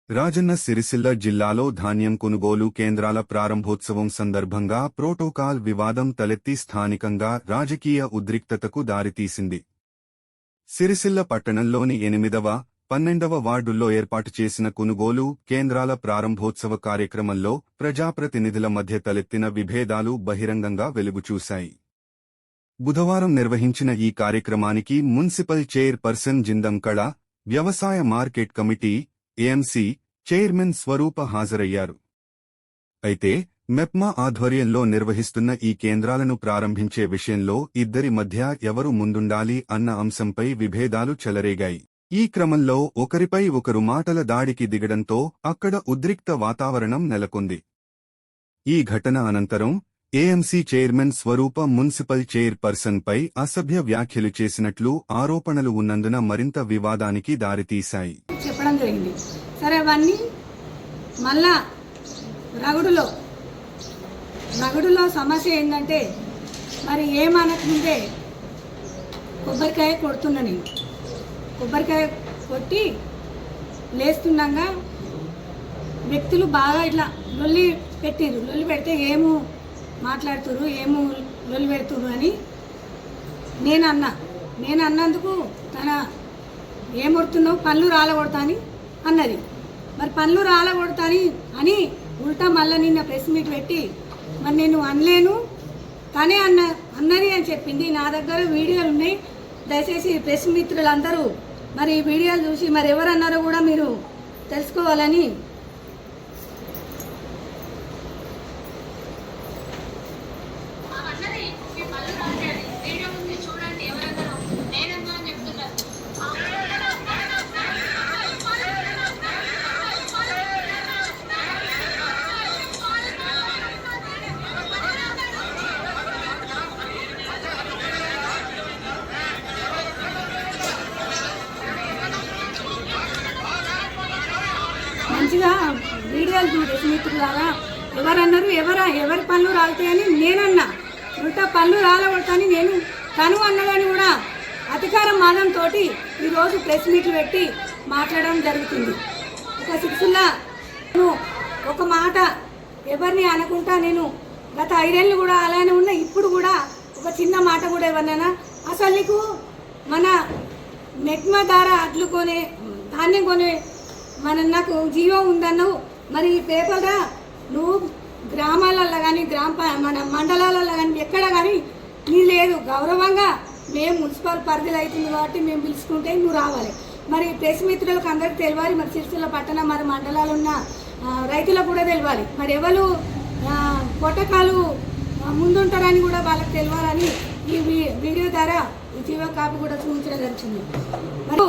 రాజన్న సిరిసిల్ల జిల్లాలో ధాన్యం కొనుగోలు కేంద్రాల ప్రారంభోత్సవం సందర్భంగా ప్రోటోకాల్ వివాదం తలెత్తి స్థానికంగా రాజకీయ ఉద్రిక్తతకు దారితీసింది. సిరిసిల్ల పట్టణంలోని 8వ, 12వ వార్డుల్లో ఏర్పాటు చేసిన కొనుగోలు కేంద్రాల ప్రారంభోత్సవ కార్యక్రమంలో ప్రజాప్రతినిధుల మధ్య తలెత్తిన విభేదాలు బహిరంగంగా వెలుగుచూశాయి. బుధవారం నిర్వహించిన ఈ కార్యక్రమానికి మున్సిపల్ చైర్ పర్సన్ జిందంకళ, వ్యవసాయ మార్కెట్ కమిటీ ఏఎంసీ చైర్మన్ స్వరూప హాజరయ్యారు. అయితే మెప్మా ఆధ్వర్యంలో నిర్వహిస్తున్న ఈ కేంద్రాలను ప్రారంభించే విషయంలో ఇద్దరి మధ్య ఎవరు ముందుండాలి అన్న అంశంపై విభేదాలు చెలరేగాయి. ఈ క్రమంలో ఒకరిపై ఒకరు మాటల దాడికి దిగడంతో అక్కడ ఉద్రిక్త వాతావరణం నెలకొంది. ఈ ఘటన అనంతరం ఏఎంసీ చైర్మన్ స్వరూప మున్సిపల్ చైర్ పర్సన్పై అసభ్య వ్యాఖ్యలు చేసినట్లు ఆరోపణలు ఉన్నందున మరింత వివాదానికి దారితీశాయి. చెప్పడం జరిగింది. సరే, అవన్నీ మళ్ళా రగుడులో సమస్య ఏంటంటే, మరి ఏమనకముందే కొబ్బరికాయ కొడుతున్నా. నేను కొబ్బరికాయ కొట్టి లేస్తుండగా వ్యక్తులు బాగా ఇట్లా లొల్లి పెట్టిర్రు. లొల్లి పెడితే ఏమో మాట్లాడుతురు, ఏమో లొల్లి పెడుతురు అని నేను అన్నందుకు తన ఏమొడుతున్నావు, పళ్ళు రాలగొడతా అని అన్నది. మరి పళ్ళు రాలగొడతా అని ఉల్టా మళ్ళీ నిన్న ప్రెస్ మీట్ పెట్టి మరి నేను అనలేను, తనే అన్నది అని చెప్పింది. నా దగ్గర వీడియోలు ఉన్నాయి. దయచేసి ప్రెస్ మిత్రులందరూ మరి ఈ వీడియోలు చూసి మరి ఎవరన్నారో కూడా మీరు తెలుసుకోవాలని మంచిగా వీడియోలు చూడేసి మిత్రులారా ఎవరన్నారు, ఎవరి పళ్ళు రాలుతాయని నేనన్నా. ఉల్టా పళ్ళు రాలగొడతాని నేను తను అన్నదని కూడా అధికారం మాదంతో ఈరోజు ప్రెస్ మీట్లు పెట్టి మాట్లాడడం జరుగుతుంది. ఒక సిక్స్లా ఒక మాట ఎవరిని అనుకుంటా నేను గత 5 ఏళ్ళు కూడా అలానే ఉన్నా. ఇప్పుడు కూడా ఒక చిన్న మాట కూడా ఎవరినైనా అసలు నీకు మన మెట్మ ద్వారా అడ్లు కొనే ధాన్యం కొనే నాకు జీవం ఉందన్నావు. మరి ఈ పేపర్గా నువ్వు గ్రామాలలో కానీ మన మండలాలలో కానీ ఎక్కడ కానీ నీ లేదు. గౌరవంగా మేము మున్సిపల్ పరిధిలో అవుతుంది కాబట్టి మేము పిలుచుకుంటే నువ్వు రావాలి. మరి ప్రెస్ మిత్రులకు అందరికీ తెలియాలి. మరి సిరిసిల్ల పట్టణ మరి మండలాలు ఉన్న రైతులకు కూడా తెలియాలి. మరి ఎవరు పొట్టకాలు ముందుంటారని కూడా వాళ్ళకి తెలియాలని ఈ వీడియో ద్వారా ఈ జీవో కాపీ కూడా చూపించడం జరుగుతుంది. మరి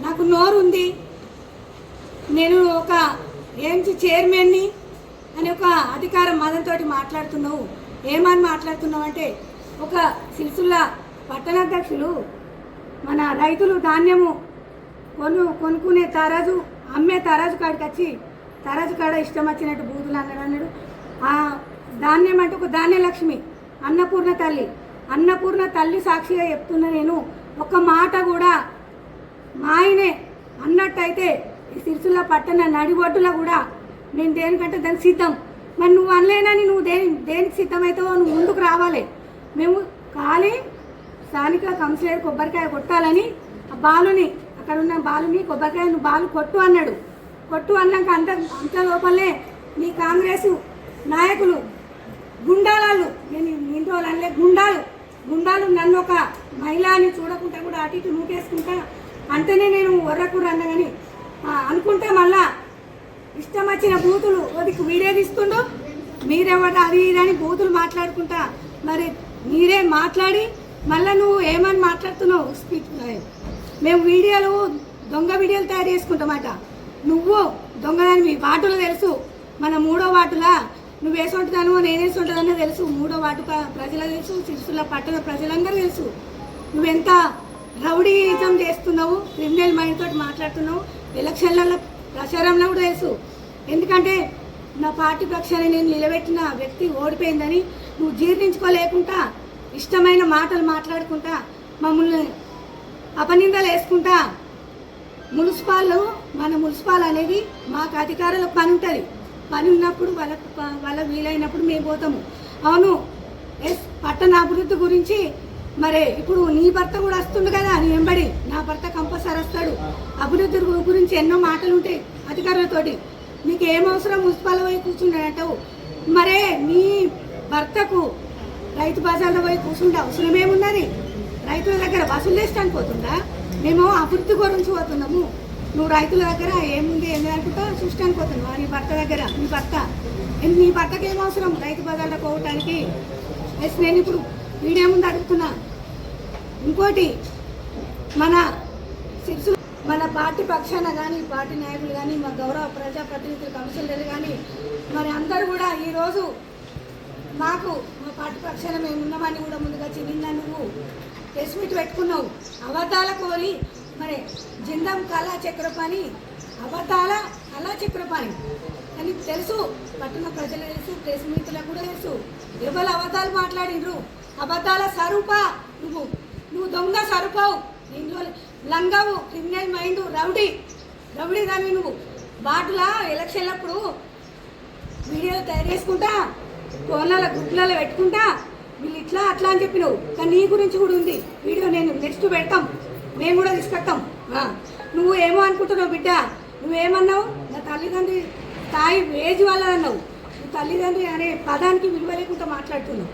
నాకు నోరు ఉంది, నేను ఒక ఏఎంసీ చైర్మన్ని అని ఒక అధికార మదంతో మాట్లాడుతున్నావు. ఏమని మాట్లాడుతున్నావు అంటే, ఒక సిరిసిల్ల పట్టణాధ్యక్షులు మన రైతులు ధాన్యము కొనుక్కునే తరాజు అమ్మే తరాజు కాడికి వచ్చి తరాజు కాడ ఇష్టం వచ్చినట్టు బూతులు అన్నాడు. ఆ ధాన్యం అంటే ఒక ధాన్యలక్ష్మి అన్నపూర్ణ తల్లి సాక్షిగా చెప్తున్నా. నేను ఒక మాట కూడా మా ఆయనే అన్నట్టయితే ఈ సిరిసిల్ల పట్టణ నడిబొడ్డులో కూడా నేను దేనికంటే దానికి సిద్ధం. మరి నువ్వు అనలేనని నువ్వు దేనికి సిద్ధమవుతావో నువ్వు ముందుకు రావాలి. మేము ఖాళీ స్థానిక కౌన్సిలర్ కొబ్బరికాయ కొట్టాలని ఆ బాలుని అక్కడ ఉన్న బాలుని కొబ్బరికాయ నువ్వు బాలు కొట్టు అన్నాడు. కొట్టు అన్నాక అంత లోపలనే మీ కాంగ్రెస్ నాయకులు గుండాలు, నేను ఇంట్లో అనలే, గుండాలు నన్ను ఒక మహిళని చూడకుండా కూడా అటు ఇటు నూకేసుకుంటా అంటేనే నేను ఒర్రకూర అన్నగాని అనుకుంటే మళ్ళా ఇష్టం వచ్చిన బూతులు ఒకటికి వీడియో తీస్తుండో మీరెవరు అది ఇదని బూతులు మాట్లాడుకుంటా మరి మీరే మాట్లాడి మళ్ళీ నువ్వు ఏమని మాట్లాడుతున్నావు స్పీచ్. మేము దొంగ వీడియోలు తయారు చేసుకుంటామట. నువ్వు దొంగదాని వార్డులో తెలుసు, మన 3వ వార్డులా నువ్వు వేసుంటుందానో నేనేసుంటుందనో తెలుసు. 3వ వార్డు ప్రజలకు తెలుసు, సిరిసిల్ల పట్టణ ప్రజలందరూ తెలుసు. నువ్వెంత రౌడీజం చేస్తున్నావు, క్రిమినల్ మైండ్ తోటి మాట్లాడుతున్నావు. ఎలక్షన్లలో ప్రచారంలో కూడా తెలుసు. ఎందుకంటే నా పార్టీ పక్షాన్ని నేను నిలబెట్టిన వ్యక్తి ఓడిపోయిందని నువ్వు జీర్ణించుకోలేకుండా ఇష్టమైన మాటలు మాట్లాడుకుంటా మమ్మల్ని అపనిందలు వేసుకుంటా మన మున్సిపాల్ అనేది మాకు అధికారుల పని ఉంటుంది. పని ఉన్నప్పుడు వాళ్ళ వీలైనప్పుడు మేము పోతాము. అవును, ఎస్, పట్టణ అభివృద్ధి గురించి మరి ఇప్పుడు నీ భర్త కూడా వస్తుంది కదా, నీ వెంబడి నా భర్త కంపల్సరీ వస్తాడు. అభివృద్ధి గురించి ఎన్నో మాటలు ఉంటాయి అధికారులతోటి. నీకు ఏం అవసరం మున్సిపాల్ పోయి కూర్చుంటావు? మరే నీ భర్తకు రైతు బజార్లో పోయి కూర్చుంటే అవసరం ఏమున్నది? రైతుల దగ్గర వసూలు చేస్తానికి పోతుందా? మేము అభివృద్ధి గురించి పోతున్నాము. నువ్వు రైతుల దగ్గర ఏముంది ఏమి అనుకుంటా చూడటానికి పోతున్నావు నీ భర్త దగ్గర. నీ భర్తకి ఏం అవసరం రైతు బజార్లో పోవటానికి? ఎస్, నేను ఇప్పుడు వీడియో ముందు అడుగుతున్నా. ఇంకోటి, మన సిరిసిల్ల మన పార్టీ పక్షాన కానీ, పార్టీ నాయకులు కానీ, మా గౌరవ ప్రజాప్రతినిధులు, కౌన్సిలర్లు కానీ మరి అందరూ కూడా ఈరోజు మాకు మా పార్టీ పక్షాన మేము ఉన్నామని కూడా ముందుగా చిన్న నువ్వు ప్రెస్ మీట్ పెట్టుకున్నావు. అబద్ధాల కోరి మరి జిందం కళా చక్రపాణి, అబద్ధాల కళా చక్రపాణి అని తెలుసు, పట్టణ ప్రజలు తెలుసు, ప్రెస్ మీట్లకు కూడా తెలుసు. ఎవరు అబద్ధాలు మాట్లాడినరు? అబద్ధాల స్వరూప నువ్వు దొంగ స్వరూపావు. దీంట్లో లంగావు, క్రిమినల్ మైండ్, రౌడీ దాన్ని నువ్వు. బాటులా ఎలక్షన్లప్పుడు వీడియోలు తయారు చేసుకుంటా, ఫోన్లలో గ్రూప్లలో పెట్టుకుంటా వీళ్ళు ఇట్లా అట్లా అని చెప్పినావు. కానీ నీ గురించి కూడా ఉంది వీడియో, నేను నెక్స్ట్ పెడతాం, మేము కూడా తీసుకెళ్తాం. నువ్వు ఏమో అనుకుంటున్నావు బిడ్డ, నువ్వేమన్నావు? నా తల్లిదండ్రి స్థాయి ఏజ్ వల్ల అన్నావు. నువ్వు తల్లిదండ్రి అనే పదానికి విలువ లేకుండా మాట్లాడుతున్నావు.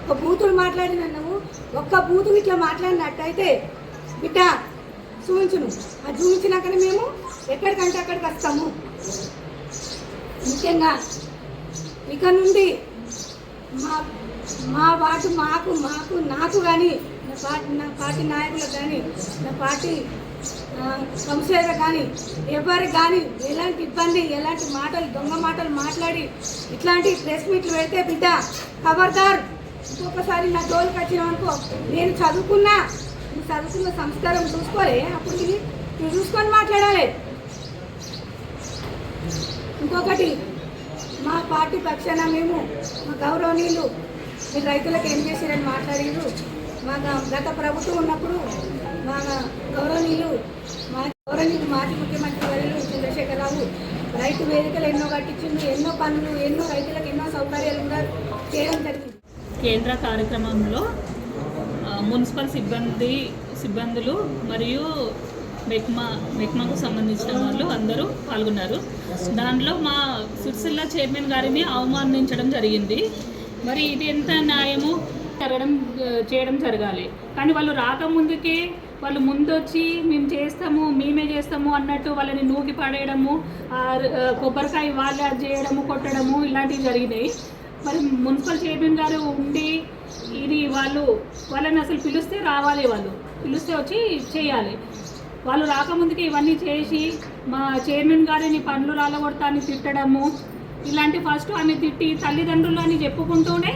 ఒక బూతుడు మాట్లాడిన నువ్వు, ఒక్క బూతు ఇట్లా మాట్లాడినట్టయితే బిడ్డ చూపించును. అది చూపించినాకనే మేము ఎక్కడికంటే అక్కడికి వస్తాము. ముఖ్యంగా ఇక నుండి మా వాటు నాకు కానీ, నా పార్టీ నాయకులకు కానీ, నా పార్టీ సంస్థలకు కానీ, ఎవరికి కానీ ఎలాంటి ఇబ్బంది, ఎలాంటి మాటలు, దొంగ మాటలు మాట్లాడి ఇట్లాంటి ప్రెస్ మీట్లు పెడితే బిడ్డ ఖబర్దార్. ఇంకొకసారి నా జోలికి వచ్చినామనుకో, నేను చదువుకున్న సంస్కారం చూసుకోలే, అప్పుడు నువ్వు చూసుకొని మాట్లాడాలి. ఇంకొకటి, మా పార్టీ పక్షాన మేము మా గౌరవనీయులు మీరు రైతులకు ఏం చేశారని మాట్లాడారు. మా గత ప్రభుత్వం ఉన్నప్పుడు మా గౌరవనీయులు మాజీ ముఖ్యమంత్రి వర్యులు చంద్రశేఖరరావు రైతు వేదికలు ఎన్నో కట్టించింది, ఎన్నో పనులు, ఎన్నో రైతులకు ఎన్నో సౌకర్యాలు కూడా చేయడం జరిగింది. కేంద్ర కార్యక్రమంలో మున్సిపల్ సిబ్బందులు మరియు మెక్మాకు సంబంధించిన వాళ్ళు అందరూ పాల్గొన్నారు. దానిలో మా సిరిసిల్ల చైర్మన్ గారిని అవమానించడం జరిగింది. మరి ఇది ఎంత న్యాయము చేయడం జరగాలి. కానీ వాళ్ళు రాకముందుకే వాళ్ళు ముందొచ్చి మేమే చేస్తాము అన్నట్టు వాళ్ళని నూకి పడేయడము, కొబ్బరికాయ వాళ్ళే చేయడము, కొట్టడము ఇలాంటివి జరిగినాయి. మరి మున్సిపల్ చైర్మన్ గారు ఉండి ఇది వాళ్ళని అసలు పిలిస్తే రావాలి, వాళ్ళు పిలిస్తే వచ్చి చేయాలి. వాళ్ళు రాకముందుకే ఇవన్నీ చేసి మా చైర్మన్ గారిని పండ్లు రాలగొడతా అని తిట్టడము, ఇలాంటి ఫస్ట్ ఆమె తిట్టి తల్లిదండ్రులు అని చెప్పుకుంటూనే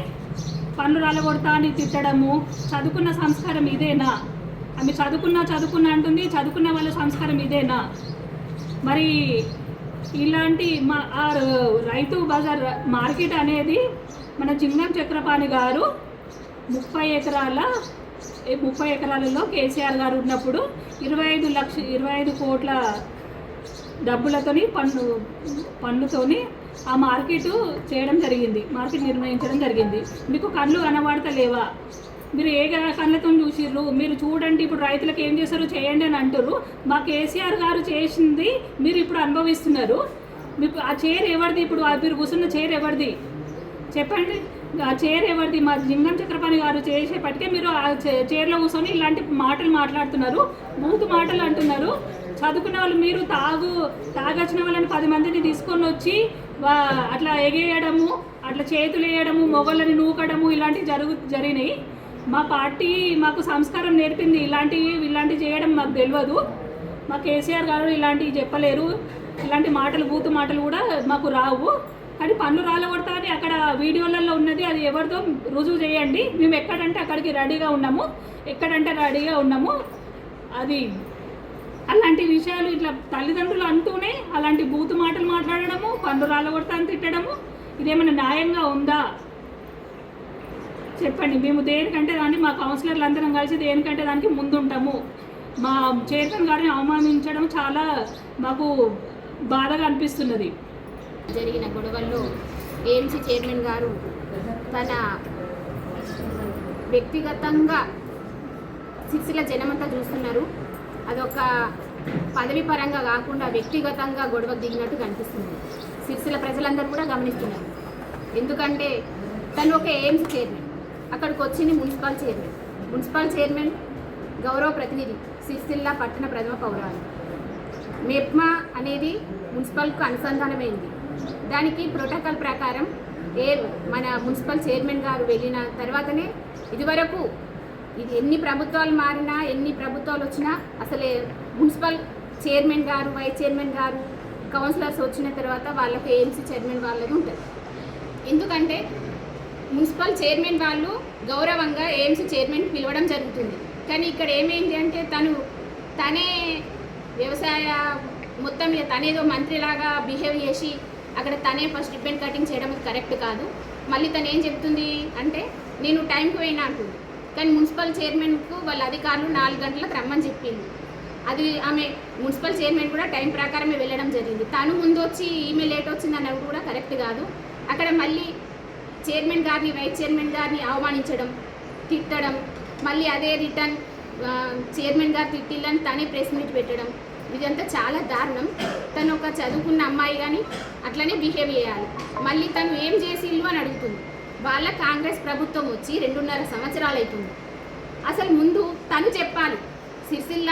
పండ్లు రాలగొడతా అని తిట్టడము. చదువుకున్న సంస్కారం ఇదేనా? ఆమె చదువుకున్నా అంటుంది, చదువుకున్న వాళ్ళ సంస్కారం ఇదేనా? మరి ఇలాంటి రైతు బజార్ మార్కెట్ అనేది మన జింగం చక్రపాణి గారు 30 ఎకరాలలో కేసీఆర్ గారు ఉన్నప్పుడు 25 కోట్ల డబ్బులతోని పన్నుతోని ఆ మార్కెట్ చేయడం జరిగింది, మార్కెట్ నిర్ణయించడం జరిగింది. మీకు కళ్ళు కనబడతలేవా? మీరు ఏ కళ్ళతో చూసిర్రు? మీరు చూడండి, ఇప్పుడు రైతులకు ఏం చేశారు చేయండి అని అంటారు. మా కేసీఆర్ గారు చేసింది మీరు ఇప్పుడు అనుభవిస్తున్నారు. మీకు ఆ చైర్ ఎవరిది? ఇప్పుడు మీరు కూర్చున్న చైర్ ఎవరిది చెప్పండి? ఆ చైర్ ఎవరిది? మా జింగం చక్రపాణి గారు చేసేపటికే మీరు ఆ చైర్లో కూర్చొని ఇలాంటి మాటలు మాట్లాడుతున్నారు, బూతు మాటలు అంటున్నారు. చదువుకున్న వాళ్ళు మీరు తాగొచ్చిన వాళ్ళని 10 మందిని తీసుకొని వచ్చి అట్లా ఎగేయడము, అట్లా చేతులు వేయడము, మొగళ్ళని నూకడము ఇలాంటివి జరిగినాయి. మా పార్టీ మాకు సంస్కారం నేర్పింది. ఇలాంటివి చేయడం మాకు తెలియదు. మా కేసీఆర్ గారు ఇలాంటివి చెప్పలేరు. ఇలాంటి మాటలు, బూతు మాటలు కూడా మాకు రావు. కానీ పన్ను రాలగొడతా అని అక్కడ వీడియోలలో ఉన్నది, అది ఎవరితో రుజువు చేయండి. మేము ఎక్కడంటే అక్కడికి రెడీగా ఉన్నాము. అది అలాంటి విషయాలు ఇట్లా తల్లిదండ్రులు అంటూనే అలాంటి బూతు మాటలు మాట్లాడడము, పన్ను రాలగొడతా అని తిట్టడము, ఇదేమైనా న్యాయంగా ఉందా చెప్పండి. మేము దేనికంటే దాన్ని మా కౌన్సిలర్లు అందరం కలిసి దేనికంటే దానికి ముందుంటాము. మా చైర్మన్ గారిని అవమానించడం చాలా మాకు బాధగా అనిపిస్తున్నది. జరిగిన గొడవల్లో ఏఎంసీ చైర్మన్ గారు తన వ్యక్తిగతంగా సిరిసిల్ల జనమంతా చూస్తున్నారు. అదొక పదవి పరంగా కాకుండా వ్యక్తిగతంగా గొడవకు దిగినట్టు కనిపిస్తుంది. సిరిసిల్ల ప్రజలందరూ కూడా గమనిస్తున్నారు. ఎందుకంటే తను ఒక ఏఎంసీ చైర్మన్, అక్కడికి వచ్చింది మున్సిపల్ చైర్మన్ గౌరవ ప్రతినిధి, సిరిసిల్ల పట్టణ ప్రథమ పౌరాలు. మెప్మా అనేది మున్సిపల్కు అనుసంధానమైంది. దానికి ప్రోటోకాల్ ప్రకారం మన మున్సిపల్ చైర్మన్ గారు వెళ్ళిన తర్వాతనే, ఇదివరకు ఇది ఎన్ని ప్రభుత్వాలు మారినా ఎన్ని ప్రభుత్వాలు వచ్చినా అసలే మున్సిపల్ చైర్మన్ గారు, వైస్ చైర్మన్ గారు, కౌన్సిలర్స్ వచ్చిన తర్వాత వాళ్ళకి ఏఎంసీ చైర్మన్ వాళ్ళది ఉంటుంది. ఎందుకంటే మున్సిపల్ చైర్మన్ వాళ్ళు గౌరవంగా ఏఎంసీ చైర్మన్ పిలవడం జరుగుతుంది. కానీ ఇక్కడ ఏమైంది అంటే తనే వ్యవసాయ మొత్తం తనేదో మంత్రిలాగా బిహేవ్ చేసి అక్కడ తనే ఫస్ట్ రిబ్బన్ కటింగ్ చేయడం కరెక్ట్ కాదు. మళ్ళీ తను ఏం చెప్తుంది అంటే నేను టైంకి పోయినా అంటుంది. కానీ మున్సిపల్ చైర్మన్కు వాళ్ళ అధికారులు 4 గంటలకు రమ్మని చెప్పింది. అది ఆమె మున్సిపల్ చైర్మన్ కూడా టైం ప్రకారమే వెళ్ళడం జరిగింది. తను ముందు వచ్చి ఈమె లేట్ వచ్చింది అన్నది కూడా కరెక్ట్ కాదు. అక్కడ మళ్ళీ చైర్మన్ గారిని, వైస్ చైర్మన్ గారిని అవమానించడం, తిట్టడం, మళ్ళీ అదే రిటర్న్ చైర్మన్ గారు తిట్టిల్లని తనే ప్రెస్ మీట్ పెట్టడం, ఇదంతా చాలా దారుణం. తను ఒక చదువుకున్న అమ్మాయి కానీ అట్లనే బిహేవ్ చేయాలి. మళ్ళీ తను ఏం చేసిల్లు అని అడుగుతుంది. వాళ్ళ కాంగ్రెస్ ప్రభుత్వం వచ్చి 2.5 సంవత్సరాలు అవుతుంది. అసలు ముందు తను చెప్పాలి. సిరిసిల్ల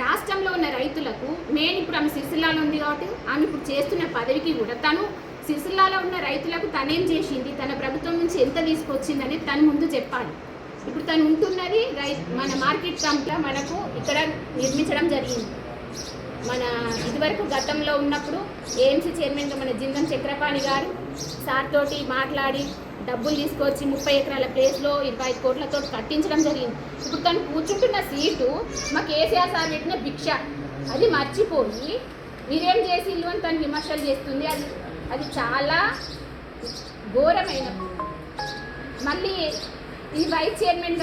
రాష్ట్రంలో ఉన్న రైతులకు మెయిన్, ఇప్పుడు ఆమె సిరిసిల్లాలో ఉంది కాబట్టి ఆమె ఇప్పుడు చేస్తున్న పదవికి కూడా తను సిరిసిల్లాలో ఉన్న రైతులకు తనేం చేసింది, తన ప్రభుత్వం నుంచి ఎంత తీసుకొచ్చిందని తను ముందు చెప్పాలి. ఇప్పుడు తను ఉంటున్నది మన మార్కెట్ కంప్లా మనకు ఇక్కడ నిర్మించడం జరిగింది. మన ఇదివరకు గతంలో ఉన్నప్పుడు ఏఎంసీ చైర్మన్గా మన జిందం చక్రపాణి గారు సార్ తోటి మాట్లాడి డబ్బులు తీసుకొచ్చి 30 ఎకరాల ప్లేస్లో 25 కోట్లతో కట్టించడం జరిగింది. ఇప్పుడు తను కూర్చుంటున్న సీటు మా కేసీఆర్ సార్ పెట్టిన భిక్ష, అది మర్చిపోయి మీరేం చేసి ఇల్లు అని తను విమర్శలు చేస్తుంది. అది చాలా ఘోరమైన. మళ్ళీ ఈ వైస్ చైర్మన్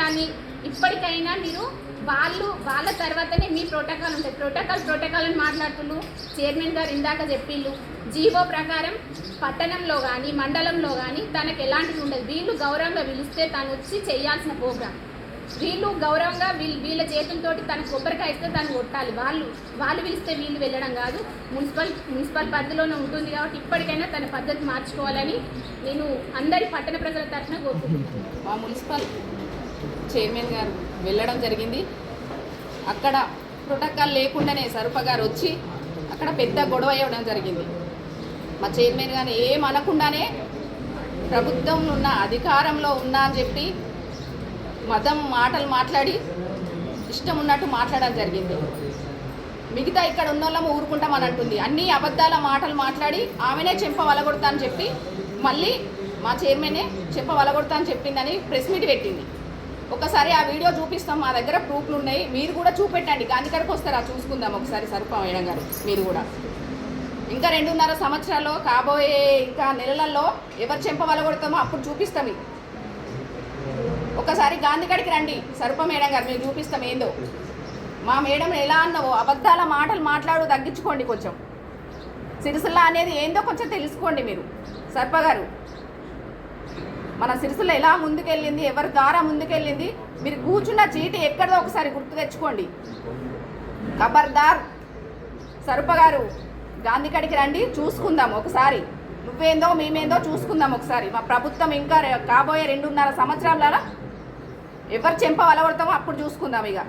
కానీ ఇప్పటికైనా మీరు వాళ్ళ తర్వాతనే మీ ప్రోటోకాల్ ఉంటుంది. ప్రోటోకాల్ అని మాట్లాడుతున్నారు. చైర్మన్ గారు ఇందాక చెప్పిళ్ళు జీవో ప్రకారం పట్టణంలో కానీ మండలంలో కానీ తనకు ఎలాంటిది ఉండదు. వీళ్ళు గౌరవంగా పిలిస్తే తను వచ్చి చేయాల్సిన ప్రోగ్రాం, వీళ్ళు గౌరవంగా వీళ్ళ చేతులతోటి తన కొబ్బరికాయ ఇస్తే తను కొట్టాలి. వాళ్ళు పిలిస్తే వీళ్ళు వెళ్ళడం కాదు. మున్సిపల్ పరిధిలోనే ఉంటుంది కాబట్టి ఇప్పటికైనా తన పద్ధతి మార్చుకోవాలని నేను అందరి పట్టణ ప్రజల తరఫున కోరుకుంటున్నాను. మా మున్సిపల్ చైర్మన్ గారు వెళ్ళడం జరిగింది. అక్కడ ప్రోటోకాల్ లేకుండానే సరుప గారు వచ్చి అక్కడ పెద్ద గొడవ అవ్వడం జరిగింది. మా చైర్మన్ గారు ఏమనకుండానే ప్రభుత్వంలో ఉన్న అధికారంలో ఉన్నా అని చెప్పి మాటలు మాట్లాడి ఇష్టం ఉన్నట్టు మాట్లాడడం జరిగింది. మిగతా ఇక్కడ ఉన్న వాళ్ళము ఊరుకుంటామని అంటుంది. అన్ని అబద్ధాల మాటలు మాట్లాడి ఆమెనే చెంప వలగొడతా అని చెప్పి మళ్ళీ మా చైర్మనే చెంప వలగొడతా అని చెప్పిందని ప్రెస్ మీట్ పెట్టింది. ఒకసారి ఆ వీడియో చూపిస్తాం, మా దగ్గర ప్రూఫ్లు ఉన్నాయి, మీరు కూడా చూపెట్టండి. గాంధీకరకు వస్తారా చూసుకుందాం ఒకసారి సరుప మేడం గారు. మీరు కూడా ఇంకా 2.5 సంవత్సరాల్లో కాబోయే ఇంకా నెలలలో ఎవరు చెంప వలగొడతామో అప్పుడు చూపిస్తాం. ఒకసారి గాంధీగడికి రండి సరుప మేడం గారు, మీరు చూపిస్తాం ఏందో. మా మేడం ఎలా అన్నావో అబద్ధాల మాటలు మాట్లాడు తగ్గించుకోండి. కొంచెం సిరిసిల్ల అనేది ఏందో కొంచెం తెలుసుకోండి మీరు. సరుప గారు, మన సిరిసిల్ల ఎలా ముందుకెళ్ళింది, ఎవరి ద్వారా ముందుకెళ్ళింది, మీరు కూర్చున్న చీటి ఎక్కడదో ఒకసారి గుర్తు తెచ్చుకోండి. ఖబర్దార్ సరుప గారు, గాంధీగడికి రండి చూసుకుందాం ఒకసారి. నువ్వేందో మేమేందో చూసుకుందాం ఒకసారి. మా ప్రభుత్వం ఇంకా కాబోయే 2.5 సంవత్సరాల ఎవరు చెంప వలగొడతామో అప్పుడు చూసుకుందాం ఇక.